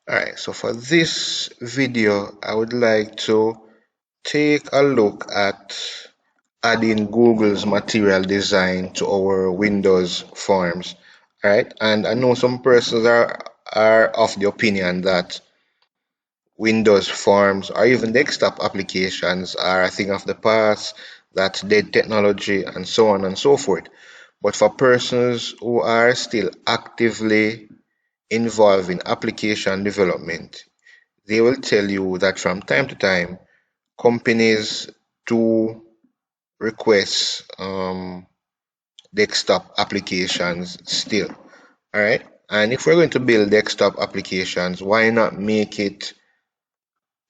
Alright, so for this video, I would like to take a look at adding Google's material design to our Windows forms. Alright, and I know some persons are of the opinion that Windows forms or even desktop applications are a thing of the past, that's dead technology, and so on and so forth. But for persons who are still actively involved in application development, they will tell you that from time to time, companies do request desktop applications still. All right. And if we're going to build desktop applications, why not make it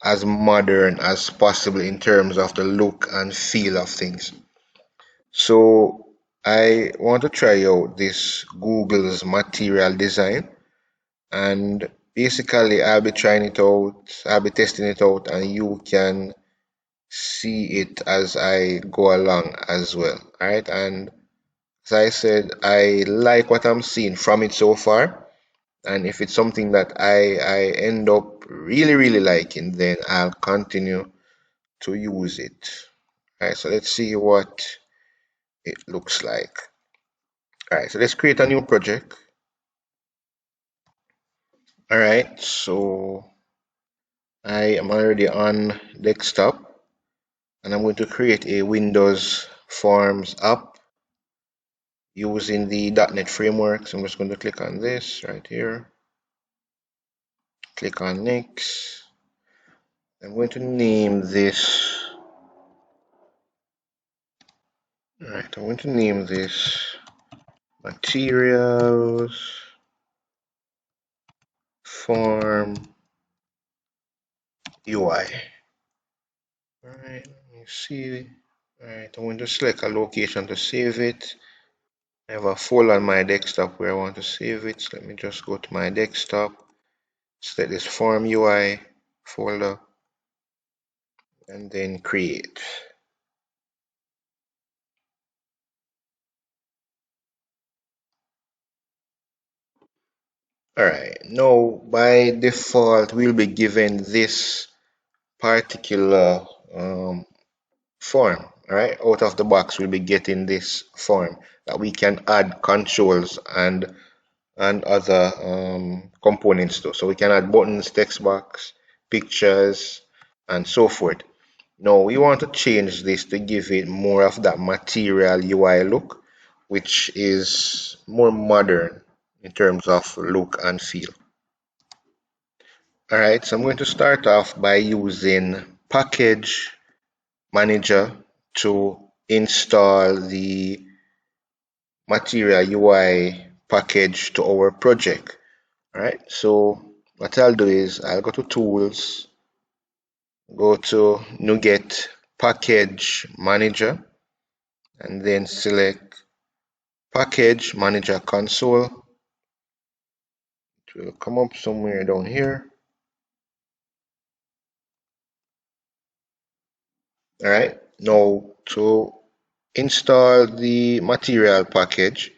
as modern as possible in terms of the look and feel of things? So I want to try out this Google's material design, and basically I'll be trying it out, I'll be testing it out, and you can see it as I go along as well. All right, and as I said, I like what I'm seeing from it so far, and if it's something that I end up really liking, then I'll continue to use it. All right, so let's see what it looks like. All right, so let's create a new project. All right, so I am already on desktop, and I'm going to create a Windows Forms app using the .NET framework. So I'm just going to click on this right here, click on next. I'm going to name this, alright, I'm going to name this materials form UI. Alright, let me see. Alright, I'm going to select a location to save it. I have a folder on my desktop where I want to save it. So let me just go to my desktop, select this form UI folder, and then create. Alright, now by default we'll be given this particular form. Alright, out of the box we'll be getting this form that we can add controls and other components to. So we can add buttons, text box, pictures, and so forth. Now we want to change this to give it more of that material UI look, which is more modern in terms of look and feel. Alright, so I'm going to start off by using Package Manager to install the Material UI package to our project. Alright, so what I'll do is I'll go to Tools, go to NuGet Package Manager, and then select Package Manager Console. It will come up somewhere down here. Alright, now to install the material package,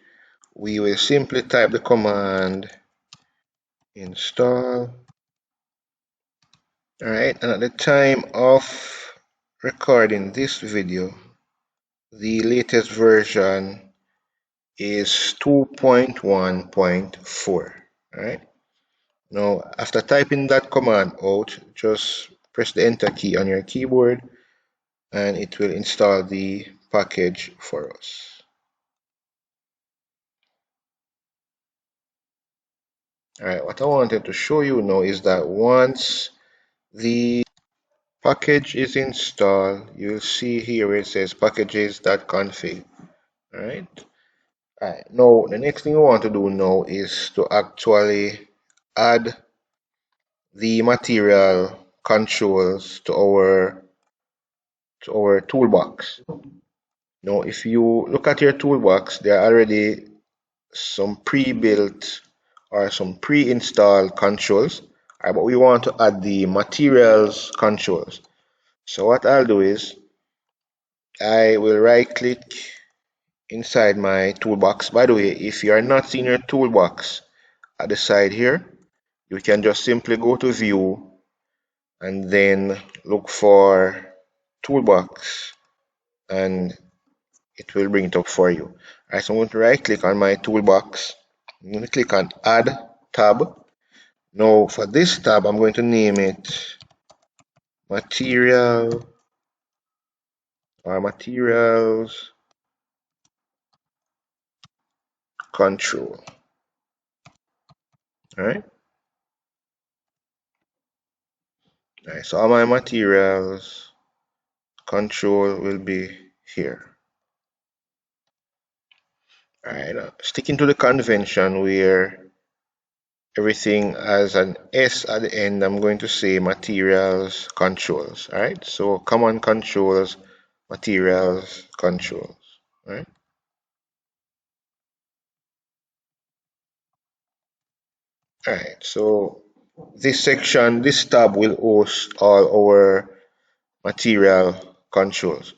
we will simply type the command install. Alright, and at the time of recording this video, the latest version is 2.1.4. Alright, now after typing that command out, just press the enter key on your keyboard and it will install the package for us. Alright, what I wanted to show you now is that once the package is installed, you'll see here where it says packages.config. Alright. Alright, now the next thing we want to do now is to actually add the material controls to our toolbox. Now if you look at your toolbox, there are already some pre-built or some pre-installed controls. Alright, but we want to add the materials controls. So what I'll do is I will right click inside my toolbox. By the way, if you are not seeing your toolbox at the side here, you can just simply go to view and then look for Toolbox, and it will bring it up for you. Alright, so I'm going to right click on my toolbox. I'm going to click on add tab. Now for this tab, I'm going to name it material or materials control. Alright. Alright, so all my materials control will be here. Alright, sticking to the convention where everything has an S at the end, I'm going to say materials controls. Alright, so common controls, materials controls. Alright. Alright, so this tab will host all our material controls.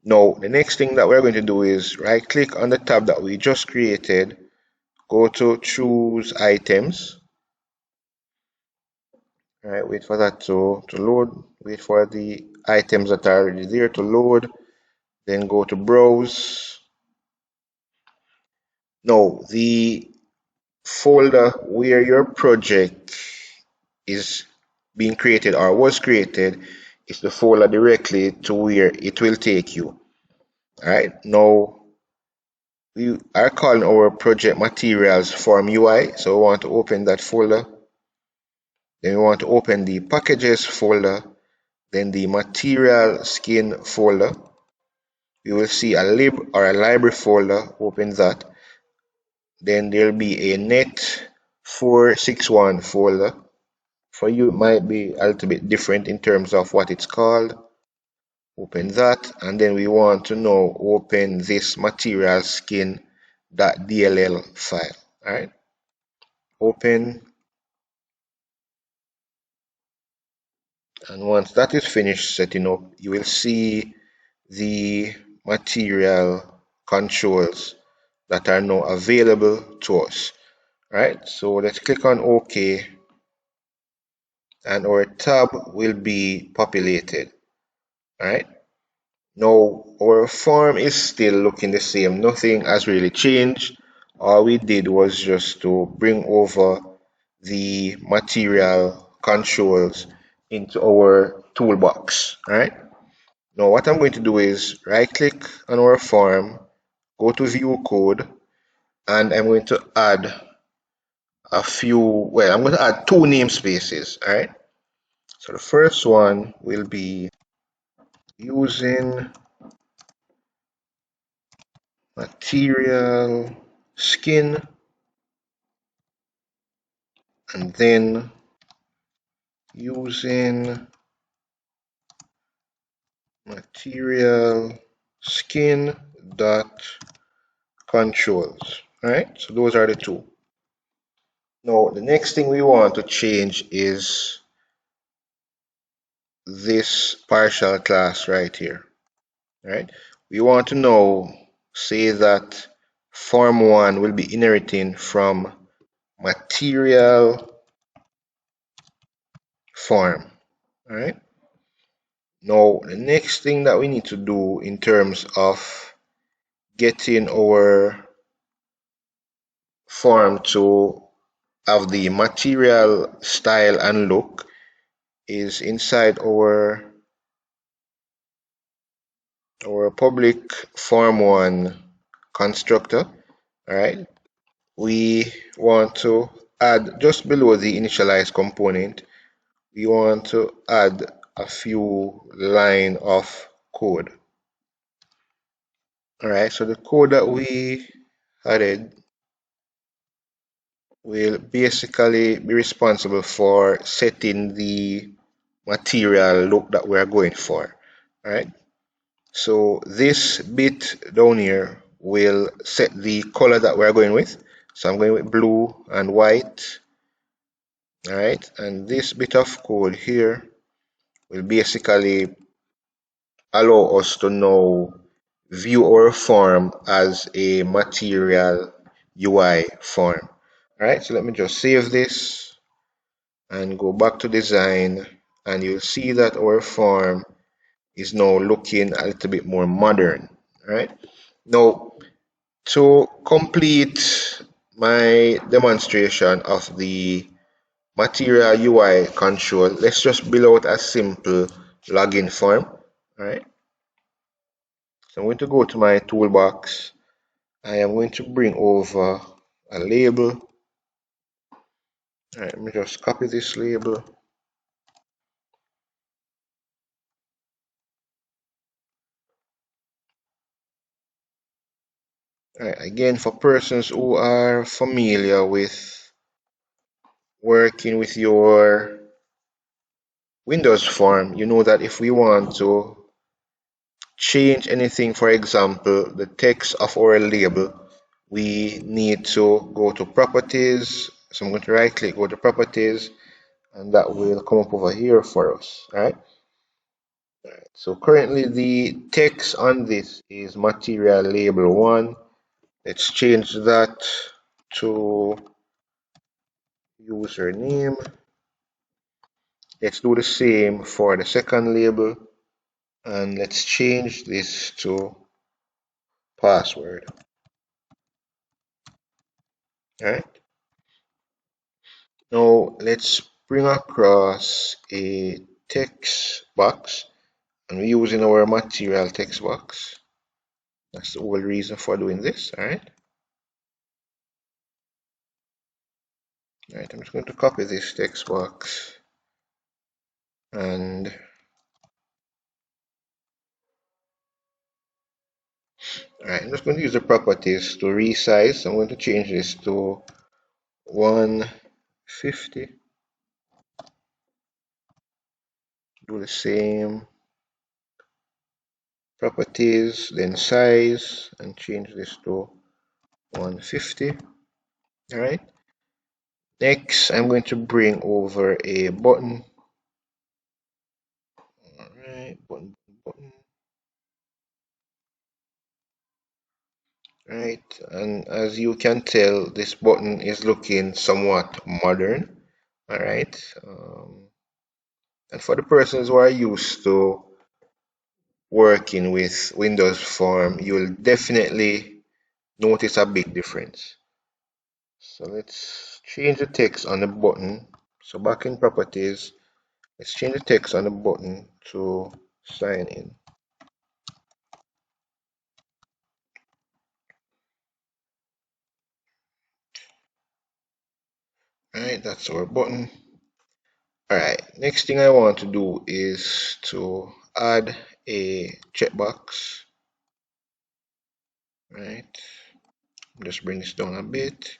Now, the next thing that we're going to do is right click on the tab that we just created, go to choose items. Alright, wait for that to load, wait for the items that are already there to load, then go to browse. Now, the folder where your project is being created or was created is the folder directly to where it will take you. Alright, now we are calling our project materials form UI, so we want to open that folder. Then we want to open the packages folder, then the material skin folder. You will see a lib or a library folder, open that. Then there'll be a net 461 folder. For you, it might be a little bit different in terms of what it's called. Open that, and then we want to now open this material skin.dll file. Alright, open, and once that is finished setting up, you will see the material controls that are now available to us. Alright, so let's click on OK, and our tab will be populated. Alright, now our form is still looking the same, nothing has really changed. All we did was just to bring over the material controls into our toolbox. Alright, now what I'm going to do is right click on our form, go to view code, and I'm going to add I'm going to add two namespaces. Alright, so the first one will be using material skin, and then using material skin dot controls. Alright, so those are the two. Now the next thing we want to change is this partial class right here. Alright, we want to now say that form1 will be inheriting from material form. Alright, now the next thing that we need to do in terms of getting our form to have the material style and look is inside our public form1 constructor. Alright, we want to add just below the initialize component, we want to add a few line of code. Alright, so the code that we added will basically be responsible for setting the material look that we're going for. Alright, so this bit down here will set the color that we're going with. So I'm going with blue and white. Alright, and this bit of code here will basically allow us to now view our form as a material UI form. Alright, so let me just save this. and go back to design, and you'll see that our form is now looking a little bit more modern. Right now, to complete my demonstration of the material UI control, let's just build out a simple login form. All right, so I'm going to go to my toolbox. I am going to bring over a label. All right, let me just copy this label. All right, again, for persons who are familiar with working with your Windows form, you know that if we want to change anything, for example, the text of our label, we need to go to properties. So I'm going to right click, go to properties, and that will come up over here for us. All right. So currently the text on this is material label 1. Let's change that to username. Let's do the same for the second label, and let's change this to password. All right. Now let's bring across a text box, and we're using our material text box. That's the whole reason for doing this. All right. All right. I'm just going to copy this text box, and all right, I'm just going to use the properties to resize. I'm going to change this to 150. Do the same properties, then size, and change this to 150. All right. Next, I'm going to bring over a button. All right, button, button. Right, and as you can tell, this button is looking somewhat modern. All right, and for the persons who are used to working with Windows Form, you'll definitely notice a big difference. So let's change the text on the button. So back in properties, let's change the text on the button to sign in. Alright, that's our button. Alright, next thing I want to do is to add a checkbox. Right, just bring this down a bit.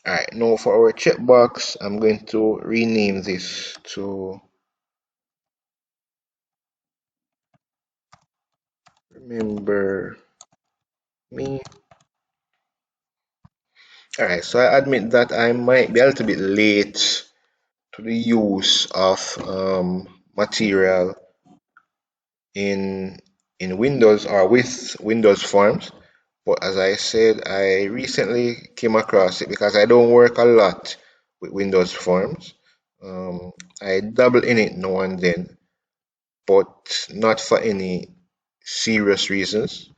Alright, now for our checkbox, I'm going to rename this to remember me. Alright, so I admit that I might be a little bit late to the use of material in Windows or with Windows Forms. But as I said, I recently came across it because I don't work a lot with Windows Forms. I dabble in it now and then, but not for any serious reasons.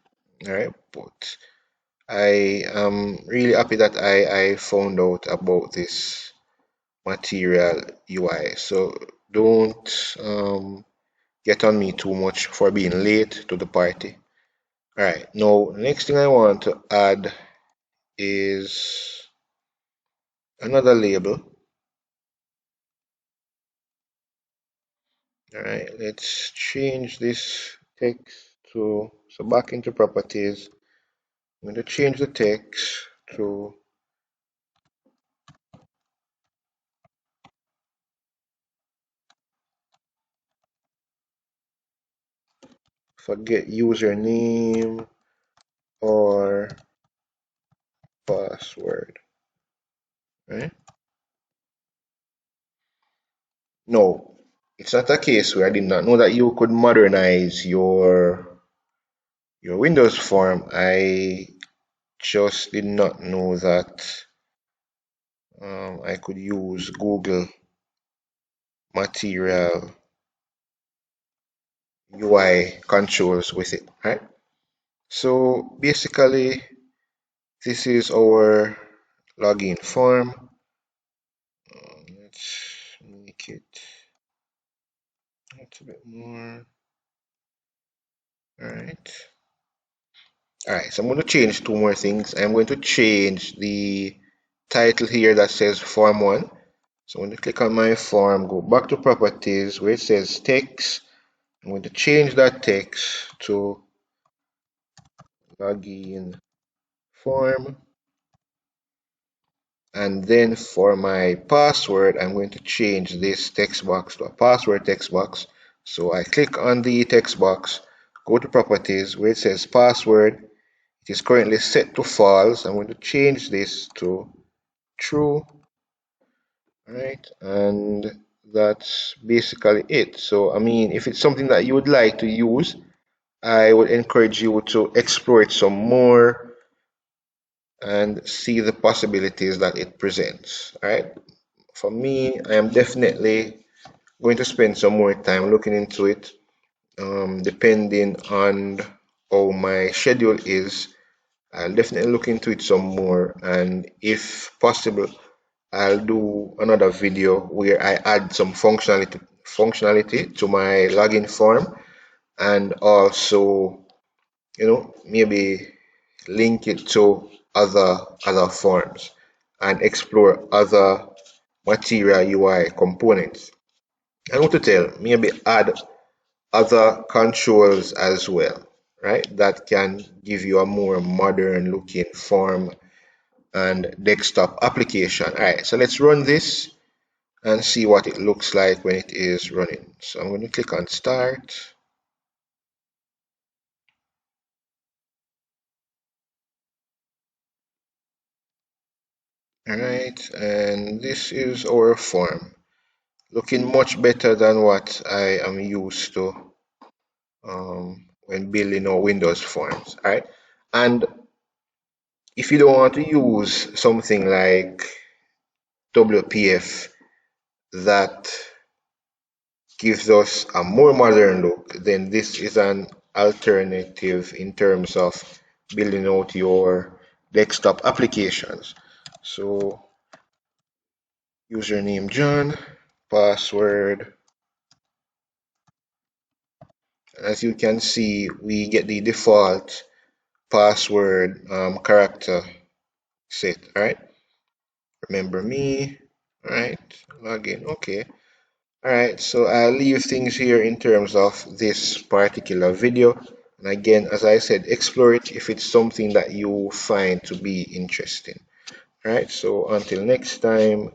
All right, but I am really happy that I found out about this material UI. So don't get on me too much for being late to the party. All right, now the next thing I want to add is another label. All right, let's change this text to, so back into properties, I'm going to change the text to forget username or password. Right? No, it's not a case where I did not know that you could modernize your Windows form. I just did not know that I could use Google Material UI controls with it, right? So basically, this is our login form. Let's make it a bit more. All right. All right. So I'm going to change two more things. I'm going to change the title here that says Form 1. So I'm going to click on my form, go back to properties where it says text. I'm going to change that text to login form. And then for my password, I'm going to change this text box to a password text box. So I click on the text box, go to properties where it says password. It is currently set to false. I'm going to change this to true. Right, and that's basically it. So, I mean, if it's something that you would like to use, I would encourage you to explore it some more and see the possibilities that it presents. All right, for me, I am definitely going to spend some more time looking into it, depending on how my schedule is. I'll definitely look into it some more, and if possible, I'll do another video where I add some functionality to my login form, and also, maybe link it to other forms and explore other material UI components. I want to tell, maybe add other controls as well, right? That can give you a more modern looking form and desktop application. All right, so let's run this and see what it looks like when it is running. So I'm going to click on start. All right, and this is our form, looking much better than what I am used to when building our Windows forms. All right, and if you don't want to use something like WPF that gives us a more modern look, then this is an alternative in terms of building out your desktop applications. So username John, password. As you can see, we get the default password character set. All right. Remember me. All right. Login. Okay. Alright, so I'll leave things here in terms of this particular video. And again, as I said, explore it if it's something that you find to be interesting. Alright, so until next time,